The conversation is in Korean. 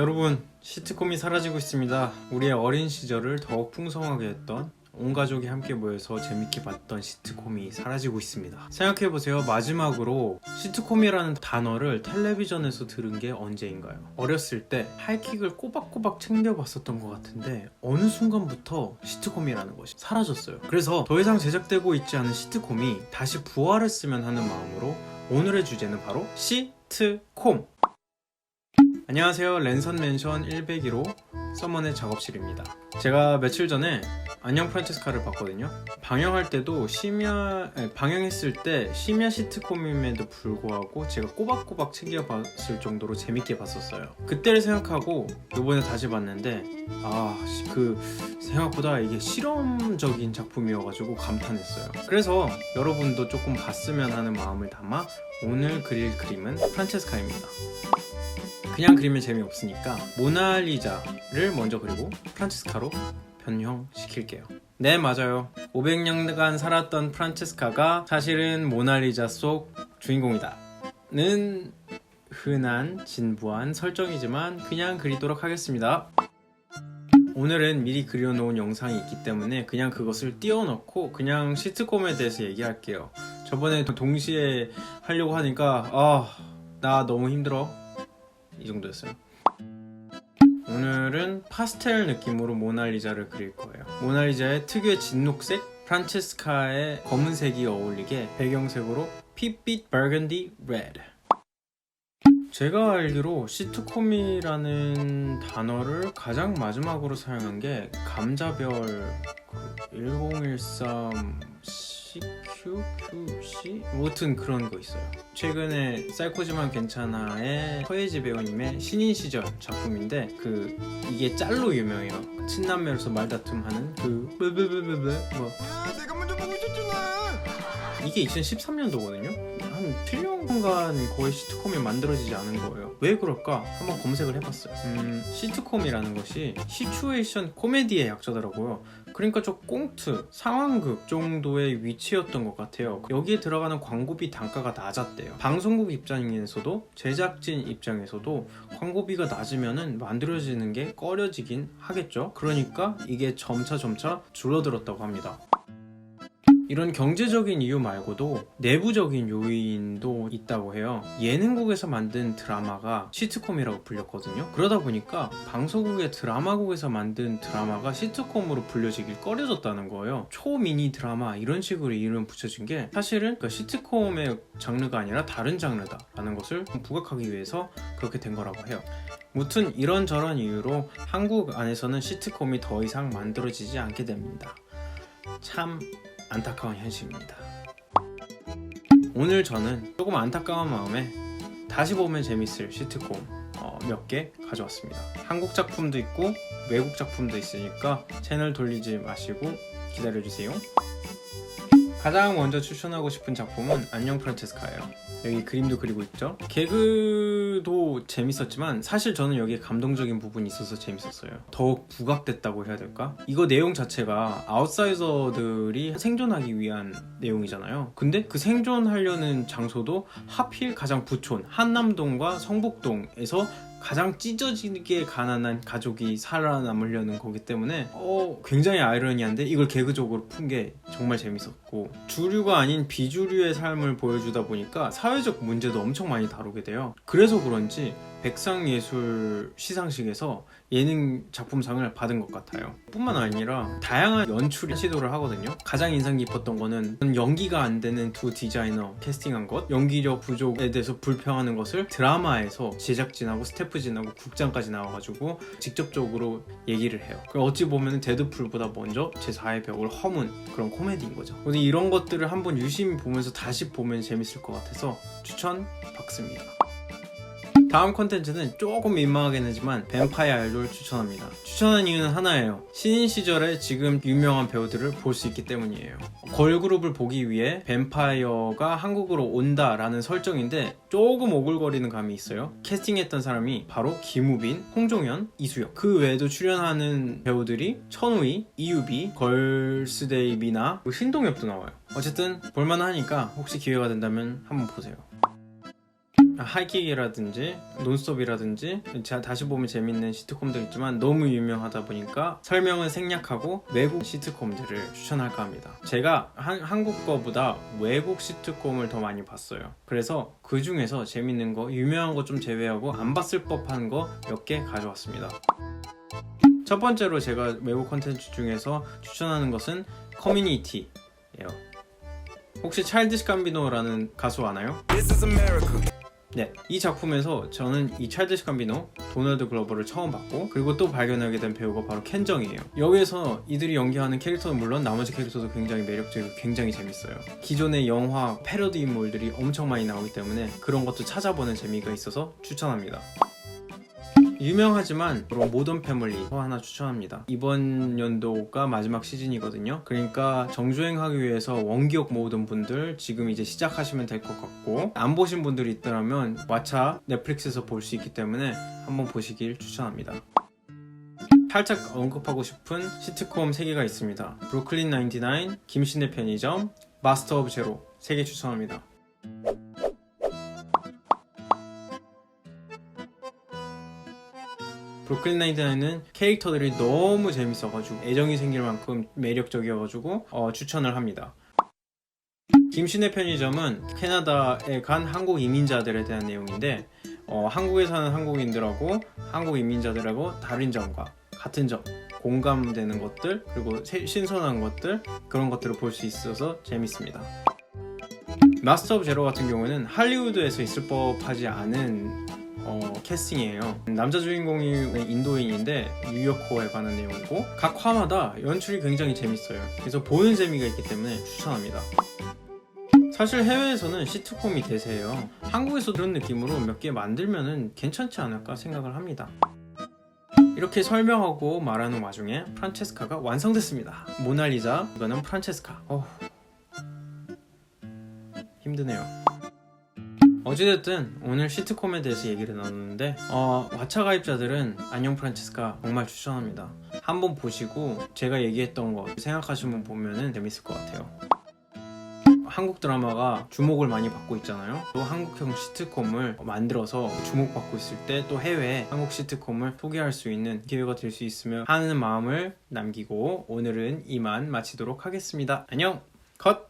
여러분, 시트콤이 사라지고 있습니다. 우리의 어린 시절을 더욱 풍성하게 했던, 온 가족이 함께 모여서 재밌게 봤던 시트콤이 사라지고 있습니다. 생각해보세요. 마지막으로 시트콤이라는 단어를 텔레비전에서 들은 게 언제인가요? 어렸을 때 하이킥을 꼬박꼬박 챙겨봤었던 것 같은데 어느 순간부터 시트콤이라는 것이 사라졌어요. 그래서 더 이상 제작되고 있지 않은 시트콤이 다시 부활했으면 하는 마음으로 오늘의 주제는 바로 시트콤! 안녕하세요. 랜선 맨션 101호 서먼의 작업실입니다. 제가 며칠 전에 안녕 프란체스카를 봤거든요. 방영할 때도 방영했을 때 심야 시트콤임에도 불구하고 제가 꼬박꼬박 챙겨봤을 정도로 재밌게 봤었어요. 그때를 생각하고 이번에 다시 봤는데 생각보다 이게 실험적인 작품이어가지고 감탄했어요. 그래서 여러분도 조금 봤으면 하는 마음을 담아 오늘 그릴 그림은 프란체스카입니다. 그냥 그리면 재미없으니까 모나리자를 먼저 그리고 프란체스카로 변형시킬게요. 네, 맞아요. 500년간 살았던 프란체스카가 사실은 모나리자 속 주인공이다 는 흔한 진부한 설정이지만 그냥 그리도록 하겠습니다. 오늘은 미리 그려놓은 영상이 있기 때문에 그냥 그것을 띄워넣고 그냥 시트콤에 대해서 얘기할게요. 저번에 동시에 하려고 하니까 나 너무 힘들어, 이 정도였어요. 오늘은 파스텔 느낌으로 모나리자를 그릴 거예요. 모나리자의 특유의 진녹색, 프란체스카의 검은색이 어울리게 배경색으로 핏빛 버건디 레드. 제가 알기로 시트콤이라는 단어를 가장 마지막으로 사용한 게 감자별 1013 CQC? 아무튼 그런 거 있어요. 최근에 사이코지만 괜찮아의 서예지 배우님의 신인 시절 작품인데 이게 짤로 유명해요. 친남매로서 말다툼하는 내가 먼저 보고 있었잖아. 이게 2013년도거든요. 한 7년간 거의 시트콤이 만들어지지 않은 거예요. 왜 그럴까? 한번 검색을 해봤어요. 시트콤이라는 것이 시츄에이션 코미디의 약자더라고요. 그러니까 좀 꽁트, 상황극 정도의 위치였던 것 같아요. 여기에 들어가는 광고비 단가가 낮았대요. 방송국 입장에서도 제작진 입장에서도 광고비가 낮으면은 만들어지는 게 꺼려지긴 하겠죠. 그러니까 이게 점차 줄어들었다고 합니다. 이런 경제적인 이유 말고도 내부적인 요인도 있다고 해요. 예능국에서 만든 드라마가 시트콤이라고 불렸거든요. 그러다 보니까 방송국의 드라마국에서 만든 드라마가 시트콤으로 불려지길 꺼려졌다는 거예요. 초미니 드라마 이런 식으로 이름 붙여진 게 사실은 시트콤의 장르가 아니라 다른 장르다라는 것을 부각하기 위해서 그렇게 된 거라고 해요. 무튼 이런저런 이유로 한국 안에서는 시트콤이 더 이상 만들어지지 않게 됩니다. 참 안타까운 현실입니다. 오늘 저는 조금 안타까운 마음에 다시 보면 재밌을 시트콤 몇 개 가져왔습니다. 한국 작품도 있고 외국 작품도 있으니까 채널 돌리지 마시고 기다려주세요. 가장 먼저 추천하고 싶은 작품은 안녕 프란체스카예요. 여기 그림도 그리고 있죠. 개그도 재밌었지만 사실 저는 여기에 감동적인 부분이 있어서 재밌었어요. 더욱 부각됐다고 해야 될까? 이거 내용 자체가 아웃사이더들이 생존하기 위한 내용이잖아요. 근데 그 생존하려는 장소도 하필 가장 부촌 한남동과 성북동에서 가장 찢어지게 가난한 가족이 살아남으려는 거기 때문에 굉장히 아이러니한데 이걸 개그적으로 푼 게 정말 재밌었고, 주류가 아닌 비주류의 삶을 보여주다 보니까 사회적 문제도 엄청 많이 다루게 돼요. 그래서 그런지 백상예술 시상식에서 예능 작품상을 받은 것 같아요. 뿐만 아니라 다양한 연출 시도를 하거든요. 가장 인상 깊었던 거는 연기가 안 되는 두 디자이너 캐스팅한 것, 연기력 부족에 대해서 불평하는 것을 드라마에서 제작진하고 스태프진하고 국장까지 나와가지고 직접적으로 얘기를 해요. 어찌 보면 데드풀보다 먼저 제4의 벽을 허문 그런 코미디인 거죠. 근데 이런 것들을 한번 유심히 보면서 다시 보면 재밌을 것 같아서 추천 받습니다. 다음 콘텐츠는 조금 민망하긴 하지만 뱀파이어 아이돌 추천합니다. 추천한 이유는 하나예요. 신인 시절에 지금 유명한 배우들을 볼 수 있기 때문이에요. 걸그룹을 보기 위해 뱀파이어가 한국으로 온다라는 설정인데 조금 오글거리는 감이 있어요. 캐스팅했던 사람이 바로 김우빈, 홍종현, 이수혁. 그 외에도 출연하는 배우들이 천우희, 이유비, 걸스데이 미나, 신동엽도 나와요. 어쨌든 볼만하니까 혹시 기회가 된다면 한번 보세요. 하이킥이라든지 논스톱이라든지 제가 다시 보면 재밌는 시트콤도 있지만 너무 유명하다 보니까 설명은 생략하고 외국 시트콤들을 추천할까 합니다. 제가 한국 거보다 외국 시트콤을 더 많이 봤어요. 그래서 그 중에서 재밌는 거, 유명한 거 좀 제외하고 안 봤을 법한 거 몇 개 가져왔습니다. 첫 번째로 제가 외국 콘텐츠 중에서 추천하는 것은 커뮤니티예요. 혹시 차일드시 감비노라는 가수 아나요? 네, 이 작품에서 저는 이 차일드시 감비노, 도널드 글로버를 처음 봤고, 그리고 또 발견하게 된 배우가 바로 켄정이에요. 여기에서 이들이 연기하는 캐릭터는 물론 나머지 캐릭터도 굉장히 매력적이고 굉장히 재밌어요. 기존의 영화 패러디 인물들이 엄청 많이 나오기 때문에 그런 것도 찾아보는 재미가 있어서 추천합니다. 유명하지만 모던 패밀리 하나 추천합니다. 이번 연도가 마지막 시즌이거든요. 그러니까 정주행하기 위해서 원기옥 모으던 분들 지금 이제 시작하시면 될 것 같고, 안 보신 분들이 있더라면 왓챠 넷플릭스에서 볼 수 있기 때문에 한번 보시길 추천합니다. 살짝 언급하고 싶은 시트콤 3개가 있습니다. 브루클린 99, 김신의 편의점, 마스터 오브 제로 3개 추천합니다. 브루클린 99는 캐릭터들이 너무 재밌어가지고 애정이 생길 만큼 매력적이어가지고 추천을 합니다. 김신의 편의점은 캐나다에 간 한국 이민자들에 대한 내용인데 한국에 사는 한국인들하고 한국 이민자들하고 다른 점과 같은 점, 공감되는 것들, 그리고 신선한 것들, 그런 것들을 볼 수 있어서 재밌습니다. 마스터 오브 제로 같은 경우는 할리우드에서 있을 법하지 않은 캐스팅이에요. 남자 주인공이 인도인인데 뉴요커에 관한 내용이고, 각 화마다 연출이 굉장히 재밌어요. 그래서 보는 재미가 있기 때문에 추천합니다. 사실 해외에서는 시트콤이 대세예요. 한국에서 그런 느낌으로 몇 개 만들면은 괜찮지 않을까 생각을 합니다. 이렇게 설명하고 말하는 와중에 프란체스카가 완성됐습니다. 모나리자, 이거는 프란체스카. 힘드네요. 어찌됐든 오늘 시트콤에 대해서 얘기를 나눴는데 왓챠 가입자들은 안녕 프란체스카 정말 추천합니다. 한번 보시고 제가 얘기했던 거 생각하시면 보면은 재밌을 것 같아요. 한국 드라마가 주목을 많이 받고 있잖아요. 또 한국형 시트콤을 만들어서 주목받고 있을 때 또 해외에 한국 시트콤을 소개할 수 있는 기회가 될 수 있으면 하는 마음을 남기고 오늘은 이만 마치도록 하겠습니다. 안녕! 컷!